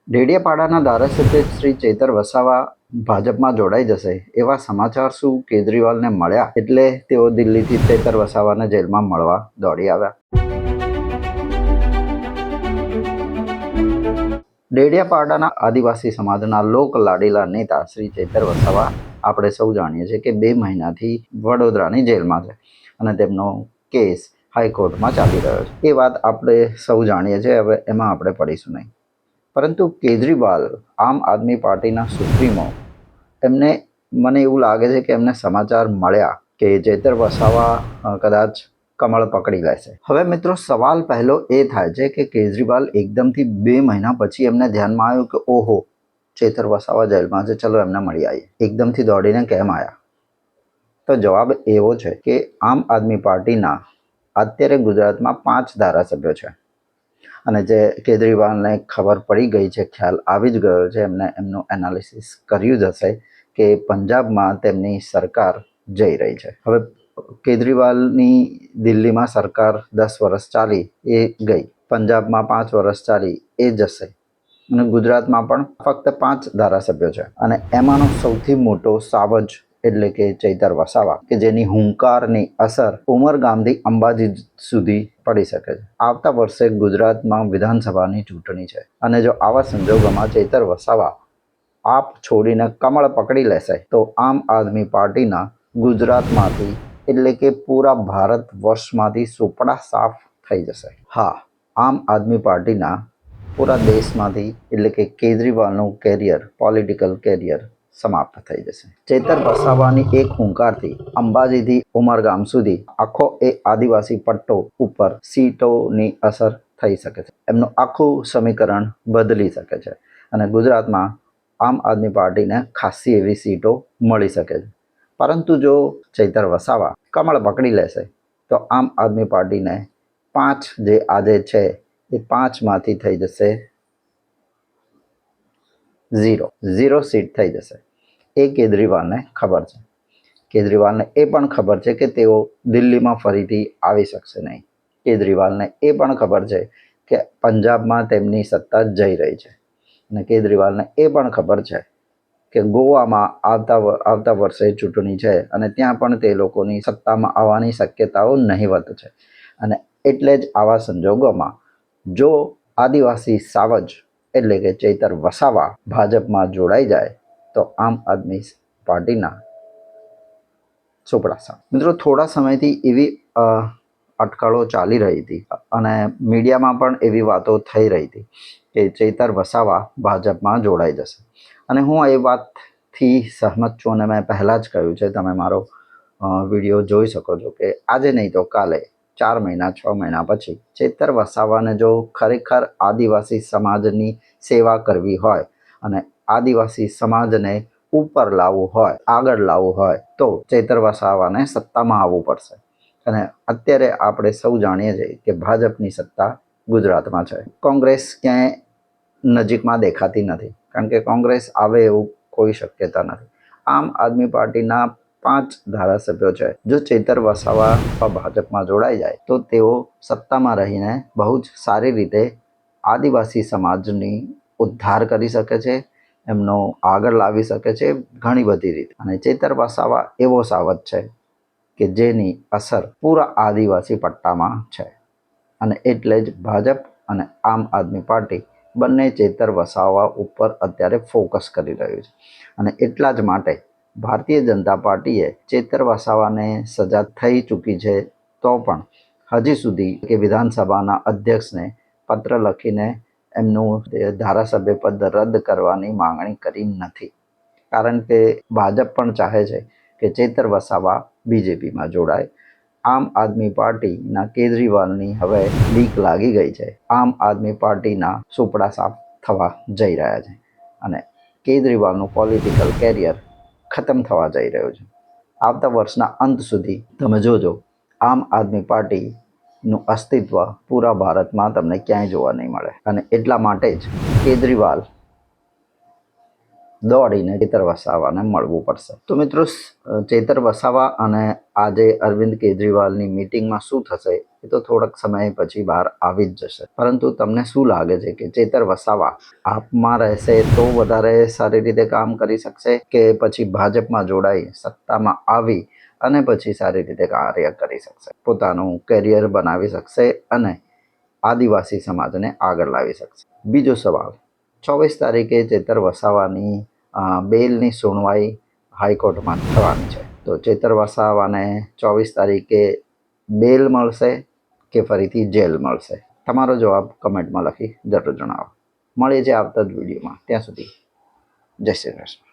ડેડિયાપાડાના ધારાસભ્ય શ્રી ચેતર વસાવા ભાજપમાં જોડાઈ જશે એવા સમાચાર શું કેજરીવાલને મળ્યા એટલે તેઓ દિલ્હીથી ચેતર વસાવાને જેલમાં મળવા દોડી આવ્યા. ડેડિયાપાડાના આદિવાસી સમાજના લોક લાડીલા નેતા શ્રી ચેતર વસાવા આપણે સૌ જાણીએ છીએ કે 2 મહિનાથી વડોદરાની જેલમાં છે અને તેમનો કેસ હાઈકોર્ટમાં ચાલી રહ્યો છે. એ વાત આપણે સૌ જાણીએ છીએ, હવે એમાં આપણે પડીશું નહીં. પરંતુ કેજરીવાલ આમ આદમી પાર્ટીના સુપ્રીમો, મને એવું લાગે છે કે એમને સમાચાર મળ્યા કે ચેતર વસાવા કદાચ કમળ પકડી લેશે. હવે મિત્રો, સવાલ પહેલો એ થાય છે કે કેજરીવાલ એકદમથી 2 મહિના પછી એમને ધ્યાનમાં આવ્યું કે ઓહો, ચેતર વસાવા જેલમાં છે, ચલો એમને મળી આવીએ. એકદમથી દોડીને કેમ આવ્યા? તો જવાબ એવો છે કે આમ આદમી પાર્ટીના અત્યારે ગુજરાતમાં 5 ધારાસભ્યો છે અને જે કેજરીવાલને ખબર પડી ગઈ છે, ખ્યાલ આવી જ ગયો છે, એમને એમનું એનાલિસિસ કર્યું જ હશે કે પંજાબમાં તેમની સરકાર જઈ રહી છે. હવે કેજરીવાલની દિલ્હીમાં સરકાર 10 વર્ષ ચાલી એ ગઈ, પંજાબમાં 5 વર્ષ ચાલી એ જશે અને ગુજરાતમાં પણ ફક્ત 5 ધારાસભ્યો છે અને એમાંનો સૌથી મોટો સાવજ એટલે કે ચેતર વસાવા, કે જેની હુંકારની અસર ઉમરગામથી અંબાજી સુધી પડી શકે છે. આવતા વર્ષે ગુજરાતમાં વિધાનસભાની ચૂંટણી છે અને જો આવા સંજોગોમાં ચેતર વસાવા આપ છોડીને કમળ પકડી લેશે તો આમ આદમી પાર્ટીના ગુજરાતમાંથી એટલે કે પૂરા ભારત વર્ષમાંથી સુપડા સાફ થઈ જશે. હા, આમ આદમી પાર્ટીના પૂરા દેશમાંથી એટલે કે કેજરીવાલનું કેરિયર, પોલિટિકલ કેરિયર સમાપ્ત થઈ જશે. ચેતર વસાવાની એક હુંકારથી અંબાજીથી ઉમરગામ સુધી આખો એ આદિવાસી પટ્ટો ઉપર સીટોની અસર થઈ શકે છે. એમનું આખું સમીકરણ બદલી શકે છે અને ગુજરાતમાં આમ આદમી પાર્ટીને ખાસી એવી સીટો મળી શકે છે. પરંતુ જો ચેતર વસાવા કમળ પકડી લેશે તો આમ આદમી પાર્ટીને 5 જે આજે છે એ 5માંથી થઈ જશે 0 સીટ થઈ જશે. એ કેજરીવાલને ખબર છે. કેજરીવાલને એ પણ ખબર છે કે તેઓ દિલ્હીમાં ફરીથી આવી શકશે નહીં. કેજરીવાલને એ પણ ખબર છે કે પંજાબમાં તેમની સત્તા જઈ રહી છે અને કેજરીવાલને એ પણ ખબર છે કે ગોવામાં આવતા વર્ષે ચૂંટણી છે અને ત્યાં પણ તે લોકોની સત્તામાં આવવાની શક્યતાઓ નહીવત છે. અને એટલે જ આવા સંજોગોમાં જો આદિવાસી સાવજ એટલે કે ચેતર વસાવા ભાજપમાં જોડાઈ જાય તો આમ આદમી પાર્ટીના સુપડા સાફ. મિત્રો, થોડા સમયથી એવી અટકળો ચાલી રહી હતી અને મીડિયામાં પણ એવી વાતો થઈ રહી હતી કે ચેતર વસાવા ભાજપમાં જોડાઈ જશે અને હું એ વાતથી સહમત છું અને મેં પહેલાં જ કહ્યું છે, તમે મારો વિડીયો જોઈ શકો છો કે આજે નહીં તો કાલે 4 મહિના 6 મહિના પછી ચેતર વસાવાને જો ખરેખર આદિવાસી સમાજની સેવા કરવી હોય અને આદિવાસી સમાજને ઉપર લાવવું હોય, આગળ લાવવું હોય તો ચેતર વસાવાને સત્તામાં આવવું પડશે. અને અત્યારે આપણે સૌ જાણીએ છીએ કે ભાજપની સત્તા ગુજરાતમાં છે. કોંગ્રેસ ક્યાંય નજીકમાં દેખાતી નથી, કારણ કે કોંગ્રેસ આવે એવું કોઈ શક્યતા નથી. આમ આદમી પાર્ટીના 5 ધારાસભ્યો છે. જો ચેતર વસાવા ભાજપમાં જોડાઈ જાય તો તેઓ સત્તામાં રહીને બહુ જ સારી રીતે આદિવાસી સમાજની ઉદ્ધાર કરી શકે છે, એમનો આગળ લાવી શકે છે ઘણી બધી રીતે. અને ચેતર વસાવા એવો સાવજ છે કે જેની અસર પૂરા આદિવાસી પટ્ટામાં છે અને એટલે જ ભાજપ અને આમ આદમી પાર્ટી બંને ચેતર વસાવા ઉપર અત્યારે ફોકસ કરી રહ્યું છે. અને એટલા જ માટે ભારતીય જનતા પાર્ટીએ ચેતર વસાવાને સજા થઈ ચૂકી છે તો પણ હજી સુધી કે વિધાનસભાના અધ્યક્ષને પત્ર લખીને એમનું ધારાસભ્ય પદ રદ કરવાની માંગણી કરી નથી. કારણ કે ભાજપ પણ ચાહે છે કે ચેતર વસાવા બીજેપીમાં જોડાય. આમ આદમી પાર્ટીના કેજરીવાલની હવે બીક લાગી ગઈ છે. આમ આદમી પાર્ટીના સુપડા સાફ થવા જઈ રહ્યા છે અને કેજરીવાલનું પોલિટિકલ કેરિયર ખતમ થવા જઈ રહ્યું છે. આવતા વર્ષના અંત સુધી તમે જોજો, આમ આદમી પાર્ટીનું અસ્તિત્વ પૂરા ભારતમાં તમને ક્યાંય જોવા નહીં મળે. અને એટલા માટે જ કેજરીવાલ દોડીને ચેતર વસાવાને મળવું પડશે. તો મિત્રો, ચેતર વસાવા અને આજે અરવિંદ કેજરીવાલની મિટિંગમાં શું થશે એ તો થોડાક સમય પછી બહાર આવી જ જશે. પરંતુ તમને શું લાગે છે કે ચેતર વસાવા આપમાં રહેશે તો વધારે સારી રીતે કામ કરી શકશે કે પછી ભાજપમાં જોડાઈ સત્તામાં આવી અને પછી સારી રીતે કાર્ય કરી શકશે, પોતાનું કેરિયર બનાવી શકશે અને આદિવાસી સમાજને આગળ લાવી શકશે? બીજો સવાલ, 24 તારીખે ચેતર વસાવાની બેલની સુનવાઈ હાઈકોર્ટમાં થવાની છે. તો ચેતર વસાવાને 24 તારીખે બેલ મળશે કે ફરીથી જેલ મળશે? તમારો જવાબ કમેન્ટમાં લખી જરૂર જણાવો. મળીએ છીએ આવતા જ વિડીયોમાં. ત્યાં સુધી જય શ્રી કૃષ્ણ.